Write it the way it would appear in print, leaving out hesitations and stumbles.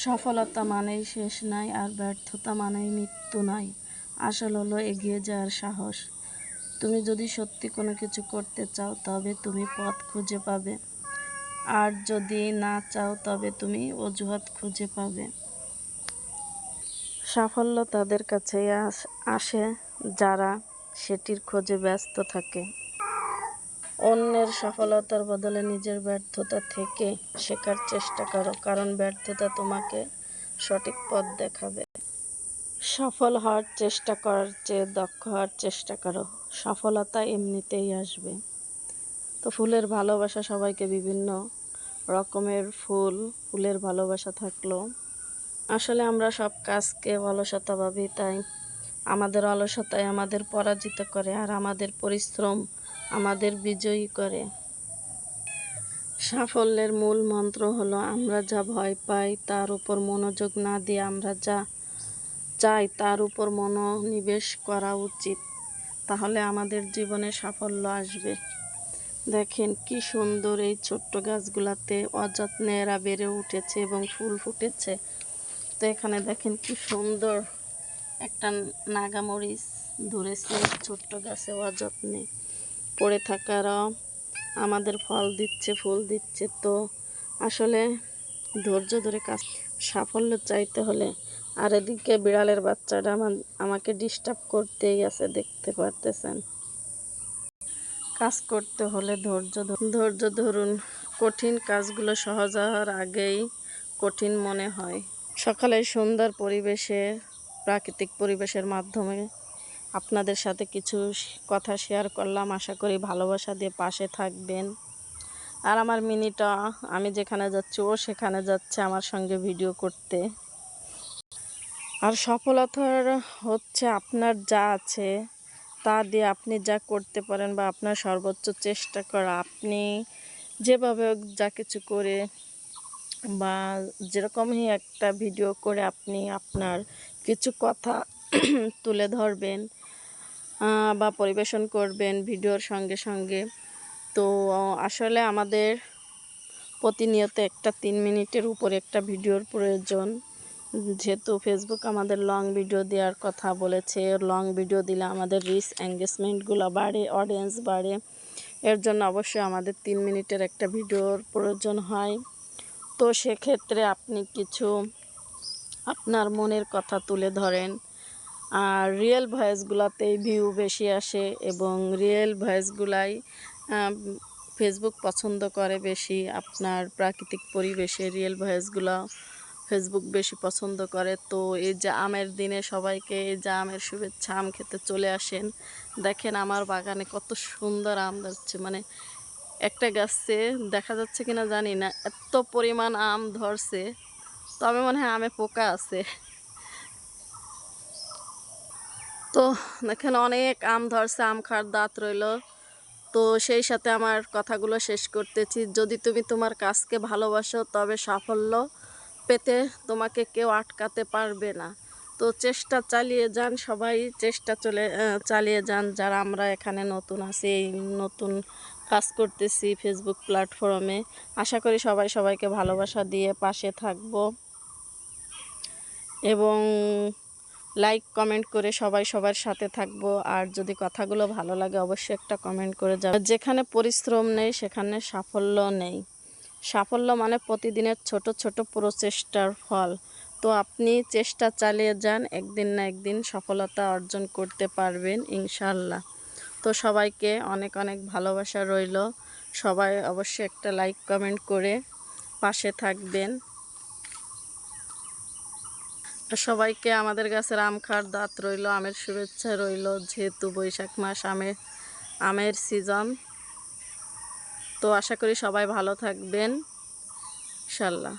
সফলতা মানেই শেষ নাই, আর ব্যর্থতা মানেই মৃত্যু নাই। আসল হলো এগিয়ে যাওয়ার সাহস। তুমি যদি সত্যি কোনো কিছু করতে চাও তবে তুমি পথ খুঁজে পাবে, আর যদি না চাও তবে তুমি অজুহাত খুঁজে পাবে। সাফল্য তাদের কাছেই আসে যারা সেটির খোঁজে ব্যস্ত থাকে। অন্যের সফলতার বদলে নিজের ব্যর্থতা থেকে শেখার চেষ্টা করো, কারণ ব্যর্থতা তোমাকে সঠিক পথ দেখাবে। সফল হওয়ার চেষ্টা করার চেয়ে দক্ষ হওয়ার চেষ্টা করো, সফলতা এমনিতেই আসবে। তো ফুলের ভালোবাসা, সবাইকে বিভিন্ন রকমের ফুলের ভালোবাসা থাকলো। আসলে আমরা সব কাজকে অলসতা ভাবি, তাই আমাদের অলসতায় আমাদের পরাজিত করে, আর আমাদের পরিশ্রম আমাদের বিজয়ী করে। সাফল্যের মূল মন্ত্র হলো আমরা যা ভয় পাই তার উপর মনোযোগ না দিয়ে আমরা যা চাই তার উপর মনোনিবেশ করা উচিত। তাহলে আমাদের জীবনে সাফল্য আসবে। দেখেন কি সুন্দর এই ছোট্ট গাছগুলাতে অযত্নে এরা বেড়ে উঠেছে এবং ফুল ফুটেছে। তো এখানে দেখেন কি সুন্দর একটা নাগামরিচ ধরেছে ছোট্ট গাছে, অযত্নে পড়ে থাকারা আমাদের ফল দিচ্ছে, ফুল দিচ্ছে। তো আসলে ধৈর্য ধরে কাজ, সাফল্য চাইতে হলে। আর এদিকে বিড়ালের বাচ্চাটা আমাকে ডিস্টার্ব করতেই আছে, দেখতে পারতেছেন। কাজ করতে হলে ধৈর্য ধরুন। কঠিন কাজগুলো সহজ হওয়ার আগেই কঠিন মনে হয়। সকালে সুন্দর পরিবেশে, প্রাকৃতিক পরিবেশের মাধ্যমে আপনাদের সাথে কিছু কথা শেয়ার করলাম। আশা করি ভালোবাসা দিয়ে পাশে থাকবেন। আর আমার মিনিটা, আমি যেখানে যাচ্ছি ও সেখানে যাচ্ছে আমার সঙ্গে ভিডিও করতে। আর সফলতার হচ্ছে আপনার যা আছে তা দিয়ে আপনি যা করতে পারেন, বা আপনার সর্বোচ্চ চেষ্টা করা। আপনি যেভাবে যা কিছু করে বা যেরকমই একটা ভিডিও করে আপনি আপনার কিছু কথা তুলে ধরবেন বা পরিবেশন করবেন ভিডিওর সঙ্গে সঙ্গে। তো আসলে আমাদের প্রতিনিয়ত একটা 3 মিনিটের উপরে একটা ভিডিওর প্রয়োজন, যেহেতু ফেসবুক আমাদের লং ভিডিও দেওয়ার কথা বলেছে। লং ভিডিও দিলে আমাদের রিচ এঙ্গেজমেন্টগুলো বাড়ে, অডিয়েন্স বাড়ে। এর জন্য অবশ্যই আমাদের 3 মিনিটের একটা ভিডিওর প্রয়োজন হয়। তো সেক্ষেত্রে আপনি কিছু আপনার মনের কথা তুলে ধরেন। আর রিয়েল ভয়েসগুলোতেই ভিউ বেশি আসে, এবং রিয়েল ভয়েসগুলাই ফেসবুক পছন্দ করে বেশি। আপনার প্রাকৃতিক পরিবেশে রিয়েল ভয়েসগুলো ফেসবুক বেশি পছন্দ করে। তো এই যে আমের দিনে সবাইকে এই যে আমের শুভেচ্ছা, আম খেতে চলে আসেন। দেখেন আমার বাগানে কত সুন্দর আম ধরছে, মানে একটা গাছে দেখা যাচ্ছে কিনা জানি না, এত পরিমাণ আম ধরছে। তবে মনে হয় আমে পোকা আছে। তো দেখেন অনেক আম ধরছে, আম খাওয়ার দাঁত রইল। তো সেই সাথে আমার কথাগুলো শেষ করতেছি। যদি তুমি তোমার কাজকে ভালোবাসো তবে সাফল্য পেতে তোমাকে কেউ আটকাতে পারবে না। তো চেষ্টা চালিয়ে যান, সবাই চেষ্টা চালিয়ে যান। যারা আমরা এখানে নতুন আছি, এই নতুন কাজ করতেছি ফেসবুক প্ল্যাটফর্মে, আশা করি সবাই সবাইকে ভালোবাসা দিয়ে পাশে থাকবো, এবং লাইক কমেন্ট করে সবাই সবার সাথে থাকবো। আর যদি কথাগুলো ভালো লাগে অবশ্যই একটা কমেন্ট করে যাবে। যেখানে পরিশ্রম নেই সেখানে সাফল্য নেই। সাফল্য মানে প্রতিদিনের ছোট ছোট প্রচেষ্টার ফল। তো আপনি চেষ্টা চালিয়ে যান, একদিন না একদিন সফলতা অর্জন করতে পারবেন ইনশাল্লাহ। তো সবাইকে অনেক অনেক ভালোবাসা রইল। সবাই অবশ্যই একটা লাইক কমেন্ট করে পাশে থাকবেন। সবাইকে আমাদের গাছের আম খাওয়ার দাঁত রইল, আমের শুভেচ্ছা রইল, যেহেতু বৈশাখ মাস আমের সিজন। তো আশা করি সবাই ভালো থাকবেন ইনশাল্লাহ।